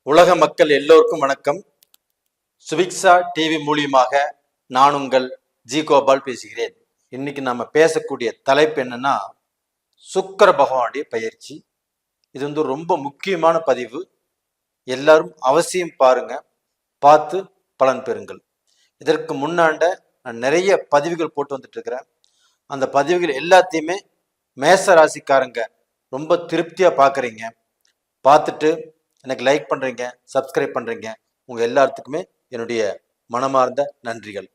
உலக மக்கள் எல்லோருக்கும் வணக்கம். சுபிக்ஷா டிவி மூலியமாக நான் உங்கள் ஜி கோபால் பேசுகிறேன். இன்னைக்கு நம்ம பேசக்கூடிய தலைப்பு என்னன்னா, சுக்கிர பகவானுடைய பயிற்சி. இது ரொம்ப முக்கியமான பதிவு. எல்லாரும் அவசியம் பாருங்க, பார்த்து பலன் பெறுங்கள். இதற்கு முன்னாண்ட நான் நிறைய பதிவுகள் போட்டு வந்துட்டு இருக்கிறேன். அந்த பதிவுகள் எல்லாத்தையுமே மேச ராசிக்காரங்க ரொம்ப திருப்தியா பார்க்குறீங்க. பார்த்துட்டு எனக்கு லைக் பண்ணுறீங்க, சப்ஸ்கிரைப் பண்ணுறீங்க. உங்கள் எல்லாத்துக்குமே என்னுடைய மனமார்ந்த நன்றிகள்.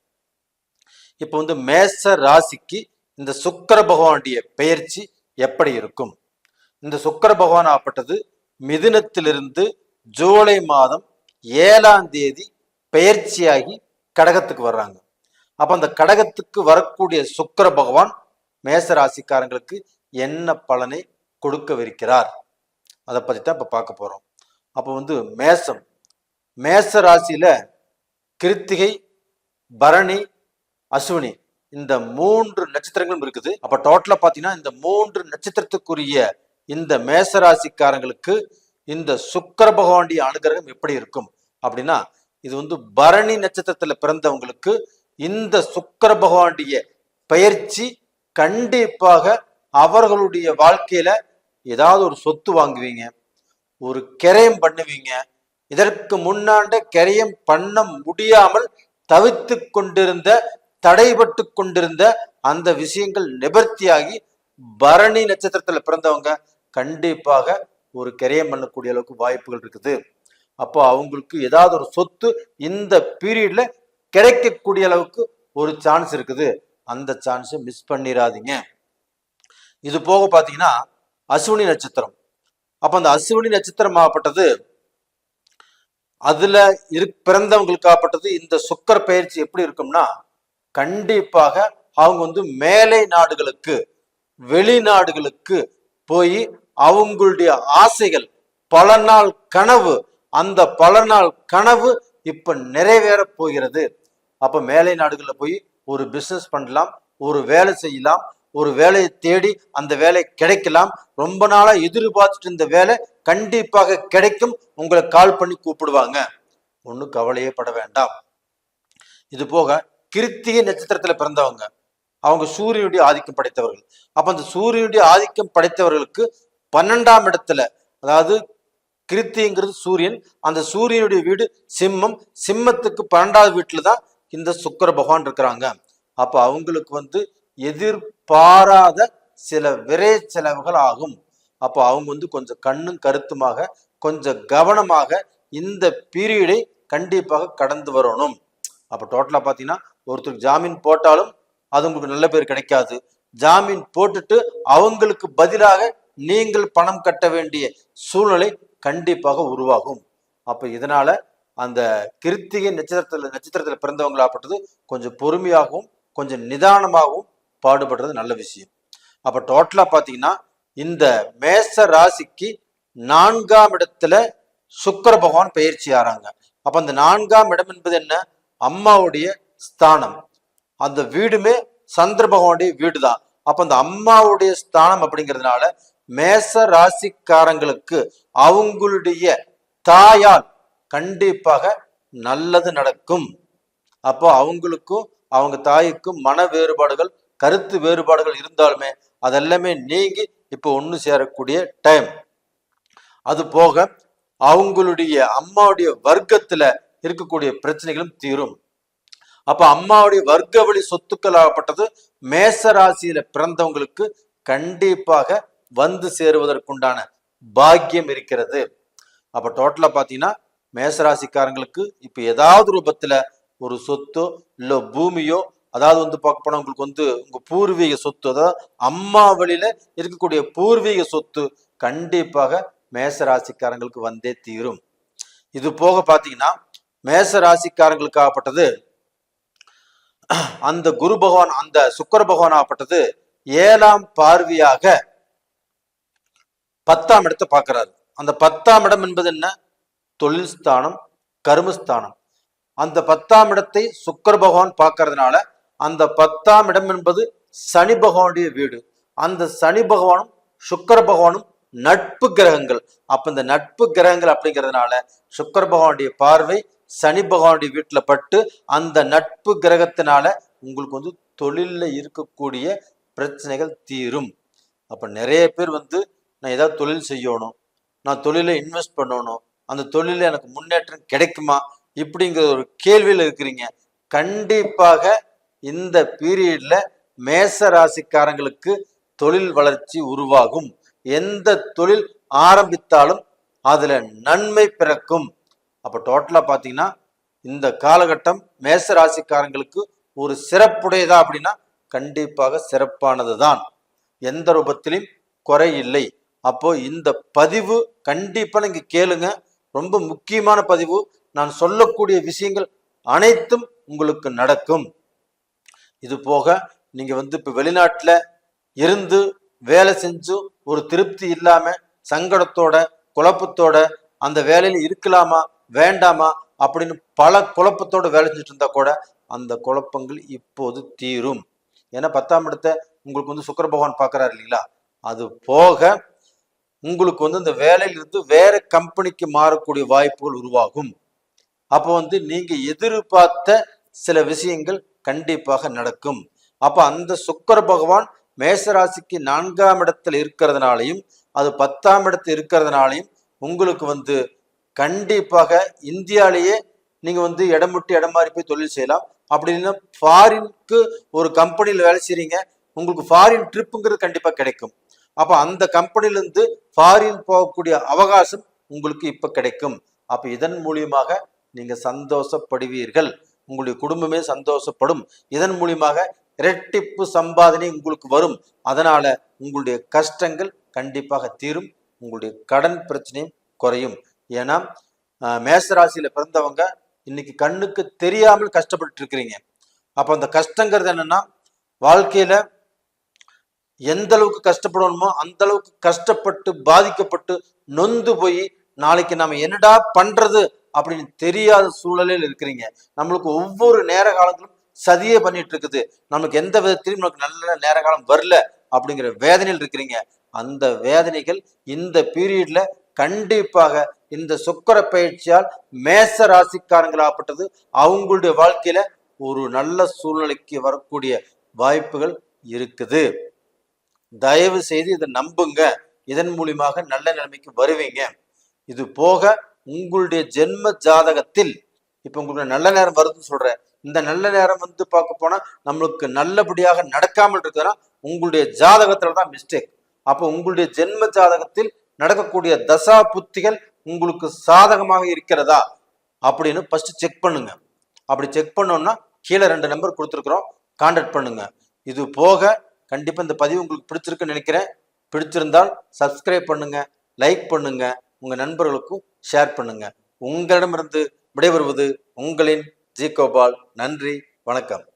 இப்போ மேச ராசிக்கு இந்த சுக்கிர பகவானுடைய பெயர்ச்சி எப்படி இருக்கும்? இந்த சுக்கிர பகவான் ஆப்பட்டது மிதுனத்திலிருந்து ஜூலை மாதம் 7ஆம் தேதி பெயர்ச்சியாகி கடகத்துக்கு வர்றாங்க. அப்போ அந்த கடகத்துக்கு வரக்கூடிய சுக்கிர பகவான் மேச ராசிக்காரங்களுக்கு என்ன பலனை கொடுக்கவிருக்கிறார், அதை பற்றி தான் இப்போ பார்க்க போகிறோம். அப்போ மேச ராசியில கிருத்திகை, பரணி, அஸ்வினி இந்த 3 நட்சத்திரங்களும் இருக்குது. அப்ப டோட்டலா பாத்தீங்கன்னா இந்த 3 நட்சத்திரத்துக்குரிய இந்த மேச ராசிக்காரங்களுக்கு இந்த சுக்கிர பகவானுடைய அனுகிரகம் எப்படி இருக்கும் அப்படின்னா, இது பரணி நட்சத்திரத்துல பிறந்தவங்களுக்கு இந்த சுக்கிர பகவானுடைய பயிற்சி கண்டிப்பாக அவர்களுடைய வாழ்க்கையில ஏதாவது ஒரு சொத்து வாங்குவீங்க, ஒரு கிரயம் பண்ணுவீங்க. இதற்கு முன்னாண்ட கிரயம் பண்ண முடியாமல் தவித்து கொண்டிருந்த, தடைபட்டு கொண்டிருந்த அந்த விஷயங்கள் நிவர்த்தியாகி பரணி நட்சத்திரத்துல பிறந்தவங்க கண்டிப்பாக ஒரு கிரயம் பண்ணக்கூடிய அளவுக்கு வாய்ப்புகள் இருக்குது. அப்போ அவங்களுக்கு ஏதாவது ஒரு சொத்து இந்த பீரியட்ல கிடைக்கக்கூடிய அளவுக்கு ஒரு சான்ஸ் இருக்குது. அந்த சான்ஸை மிஸ் பண்ணிடாதீங்க. இது போக பாத்தீங்கன்னா அஸ்வினி நட்சத்திரம். அப்ப அந்த அஸ்வினி நட்சத்திரம் ஆகப்பட்டது, அதுல பிறந்தவங்களுக்கு ஆகப்பட்டது இந்த சுக்கிர பயிற்சி எப்படி இருக்கும்னா, கண்டிப்பாக அவங்க மேலை நாடுகளுக்கு, வெளிநாடுகளுக்கு போய் அவங்களுடைய ஆசைகள், பல நாள் கனவு, அந்த பல நாள் கனவு இப்ப நிறைவேற போகிறது. அப்ப மேலை நாடுகள்ல போய் ஒரு பிசினஸ் பண்ணலாம், ஒரு வேலை செய்யலாம், ஒரு வேலையை தேடி அந்த வேலை கிடைக்கலாம். ரொம்ப நாளா எதிர்பார்த்துட்டு இந்த வேலை கண்டிப்பாக கிடைக்கும். உங்களை கால் பண்ணி கூப்பிடுவாங்க. ஒன்றும் கவலையே பட வேண்டாம். இது போக கிருத்திகை நட்சத்திரத்துல பிறந்தவங்க, அவங்க சூரியனுடைய ஆதிக்கம் படைத்தவர்கள். அப்ப அந்த சூரியனுடைய ஆதிக்கம் படைத்தவர்களுக்கு 12ஆம் இடத்துல, அதாவது கிருத்திங்கிறது சூரியன், அந்த சூரியனுடைய வீடு சிம்மம், சிம்மத்துக்கு 12வது வீட்டுல தான் இந்த சுக்கிர பகவான் இருக்கிறாங்க. அப்ப அவங்களுக்கு எதிர்பாராத சில விரை செலவுகள் ஆகும். அப்போ அவங்க கொஞ்சம் கண்ணும் கருத்துமாக, கொஞ்சம் கவனமாக இந்த பீரியடை கண்டிப்பாக கடந்து வரணும். அப்போ டோட்டலா பார்த்தீங்கன்னா, ஒருத்தருக்கு ஜாமீன் போட்டாலும் அது உங்களுக்கு நல்ல பேர் கிடைக்காது. ஜாமீன் போட்டுட்டு அவங்களுக்கு பதிலாக நீங்கள் பணம் கட்ட வேண்டிய சூழ்நிலை கண்டிப்பாக உருவாகும். அப்ப இதனால அந்த கிருத்திகை நட்சத்திரத்துல பிறந்தவங்களாப்பட்டது கொஞ்சம் பொறுமையாகவும் கொஞ்சம் நிதானமாகவும் பாடுபடுறது நல்ல விஷயம். அப்ப டோட்டலா பாத்தீங்கன்னா இந்த மேச ராசிக்கு 4ஆம் இடத்துல சுக்கிர பகவான் பயிற்சி ஆறாங்க. அப்ப அந்த 4ஆம் இடம் என்பது என்ன? அம்மாவுடைய ஸ்தானம். அந்த வீடுமே சந்திர பகவானுடைய வீடு தான். அப்ப அந்த அம்மாவுடைய ஸ்தானம் அப்படிங்கிறதுனால மேச ராசிக்காரங்களுக்கு அவங்களுடைய தாயால் கண்டிப்பாக நல்லது நடக்கும். அப்போ அவங்களுக்கும் அவங்க தாய்க்கும் மன வேறுபாடுகள், கருத்து வேறுபாடுகள் இருந்தாலுமே அதெல்லாமே நீங்கி இப்போ ஒன்று சேரக்கூடிய டைம். அது போக அவங்களுடைய அம்மாவுடைய வர்க்கத்துல இருக்கக்கூடிய பிரச்சனைகளும் தீரும். அப்ப அம்மாவுடைய வர்க்க வழி சொத்துக்கள் ஆகப்பட்டது மேச ராசியில பிறந்தவங்களுக்கு கண்டிப்பாக வந்து சேருவதற்குண்டான பாக்கியம் இருக்கிறது. அப்ப டோட்டலா பாத்தீங்கன்னா மேசராசிக்காரங்களுக்கு இப்ப ஏதாவது ரூபத்துல ஒரு சொத்தோ இல்ல பூமியோ, அதாவது பார்க்க போனா உங்களுக்கு உங்க பூர்வீக சொத்து, அதாவது அம்மா வழியில இருக்கக்கூடிய பூர்வீக சொத்து கண்டிப்பாக மேச ராசிக்காரங்களுக்கு வந்தே தீரும். இது போக பாத்தீங்கன்னா மேச ராசிக்காரங்களுக்கு ஆகப்பட்டது அந்த குரு பகவான், அந்த சுக்கிர பகவான் ஆகப்பட்டது 7ஆம் பார்வையாக 10ஆம் இடத்தை பார்க்கிறாரு. அந்த 10ஆம் இடம் என்பது என்ன? தொழில் ஸ்தானம், கர்மஸ்தானம். அந்த 10ஆம் இடத்தை சுக்கிர பகவான் பார்க்கறதுனால அந்த 10ஆம் இடம் என்பது சனி பகவானுடைய வீடு. அந்த சனி பகவானும் சுக்கிர பகவானும் நட்பு கிரகங்கள். அப்ப இந்த நட்பு கிரகங்கள் அப்படிங்கிறதுனால சுக்கிர பகவானுடைய பார்வை சனி பகவானுடைய வீட்டுல பட்டு அந்த நட்பு கிரகத்தினால உங்களுக்கு வந்து தொழில்ல இருக்கக்கூடிய பிரச்சனைகள் தீரும். அப்ப நிறைய பேர் வந்து நான் ஏதாவது தொழில் செய்யணும், நான் தொழில இன்வெஸ்ட் பண்ணணும், அந்த தொழில எனக்கு முன்னேற்றம் கிடைக்குமா இப்படிங்கிற ஒரு கேள்வியில இருக்கிறீங்க. கண்டிப்பாக இந்த பீரியட்ல மேச ராசிக்காரங்களுக்கு தொழில் வளர்ச்சி உருவாகும். எந்த தொழில் ஆரம்பித்தாலும் அதுல நன்மை பிறக்கும். அப்ப டோட்டலா பாத்தீங்கன்னா இந்த காலகட்டம் மேச ராசிக்காரங்களுக்கு ஒரு சிறப்புடையதா அப்படின்னா கண்டிப்பாக சிறப்பானதுதான், எந்த ரூபத்திலும் குறை இல்லை. அப்போ இந்த பதிவு கண்டிப்பா நீங்க கேளுங்க, ரொம்ப முக்கியமான பதிவு. நான் சொல்லக்கூடிய விஷயங்கள் அனைத்தும் உங்களுக்கு நடக்கும். இது போக நீங்க வந்து இப்ப வெளிநாட்டுல இருந்து வேலை செஞ்சு ஒரு திருப்தி இல்லாம சங்கடத்தோட குழப்பத்தோட அந்த வேலையில இருக்கலாமா வேண்டாமா அப்படின்னு பல குழப்பத்தோட வேலை செஞ்சுட்டு இருந்தா கூட அந்த குழப்பங்கள் இப்போது தீரும். ஏன்னா 10ஆம் இடத்தை உங்களுக்கு வந்து சுக்கிர பகவான் பார்க்கறாரு இல்லைங்களா. அது போக உங்களுக்கு வந்து இந்த வேலையிலிருந்து வேற கம்பெனிக்கு மாறக்கூடிய வாய்ப்புகள் உருவாகும். அப்போ வந்து நீங்க எதிர்பார்த்த சில விஷயங்கள் கண்டிப்பாக நடக்கும். அப்ப அந்த சுக்கிர பகவான் மேசராசிக்கு 4ஆம் இடத்துல இருக்கிறதுனாலையும் அது 10ஆம் இடத்துல இருக்கிறதுனாலையும் உங்களுக்கு வந்து கண்டிப்பாக இந்தியாலேயே நீங்க வந்து இடம் விட்டு இடம் மாறி போய் தொழில் செய்யலாம். அப்படின்னா ஃபாரினுக்கு ஒரு கம்பெனியில் வேலை செய்றீங்க, உங்களுக்கு ஃபாரின் ட்ரிப்புங்கிறது கண்டிப்பா கிடைக்கும். அப்ப அந்த கம்பெனில இருந்து ஃபாரின் போகக்கூடிய அவகாசம் உங்களுக்கு இப்ப கிடைக்கும். அப்ப இதன் மூலியமாக நீங்க சந்தோஷப்படுவீர்கள், உங்களுடைய குடும்பமே சந்தோஷப்படும். இதன் மூலியமாக இரட்டிப்பு சம்பாதனை உங்களுக்கு வரும். அதனால உங்களுடைய கஷ்டங்கள் கண்டிப்பாக தீரும், உங்களுடைய கடன் பிரச்சனையும் குறையும். ஏன்னா மேசராசியில பிறந்தவங்க இன்னைக்கு கண்ணுக்கு தெரியாமல் கஷ்டப்பட்டு இருக்கிறீங்க. அப்ப அந்த கஷ்டங்கிறது என்னன்னா வாழ்க்கையில எந்த அளவுக்கு கஷ்டப்படணுமோ அந்த அளவுக்கு கஷ்டப்பட்டு பாதிக்கப்பட்டு நொந்து போய் நாளைக்கு நம்ம என்னடா பண்றது அப்படின்னு தெரியாத சூழலில் இருக்கிறீங்க. நம்மளுக்கு ஒவ்வொரு நேர காலங்களும் சதியே பண்ணிட்டு இருக்குது, நமக்கு எந்த விதத்திலும் நமக்கு நல்ல நேர காலம் வரல அப்படிங்கிற வேதனையில் இருக்கிறீங்க. அந்த வேதனைகள் இந்த பீரியட்ல கண்டிப்பாக இந்த சுக்கிர பயிற்சியால் மேச ராசிக்காரங்களாகப்பட்டது அவங்களுடைய வாழ்க்கையில ஒரு நல்ல சூழ்நிலைக்கு வரக்கூடிய வாய்ப்புகள் இருக்குது. தயவு செய்து இதை நம்புங்க, இதன் மூலியமாக நல்ல நிலைமைக்கு வருவீங்க. இது போக உங்களுடைய ஜென்ம ஜாதகத்தில் இப்ப உங்களுக்கு நல்ல நேரம் வருதுன்னு சொல்றேன். இந்த நல்ல நேரம் வந்து பார்க்க போனா நம்மளுக்கு நல்லபடியாக நடக்காமல் இருக்குதுன்னா உங்களுடைய ஜாதகத்துலதான் மிஸ்டேக். அப்போ உங்களுடைய ஜென்ம ஜாதகத்தில் நடக்கக்கூடிய தசா புத்திகள் உங்களுக்கு சாதகமாக இருக்கிறதா அப்படின்னு ஃபர்ஸ்ட் செக் பண்ணுங்க. அப்படி செக் பண்ணோம்னா கீழே 2 நம்பர் கொடுத்துருக்குறோம், கான்டாக்ட் பண்ணுங்க. இது போக கண்டிப்பா இந்த பதிவு உங்களுக்கு பிடிச்சிருக்குன்னு நினைக்கிறேன். பிடிச்சிருந்தால் சப்ஸ்கிரைப் பண்ணுங்க, லைக் பண்ணுங்க, உங்க நண்பர்களுக்கும் ஷேர் பண்ணுங்க. உங்களிடமிருந்து விடைபெறுவது உங்களின் ஜி கோபால். நன்றி, வணக்கம்.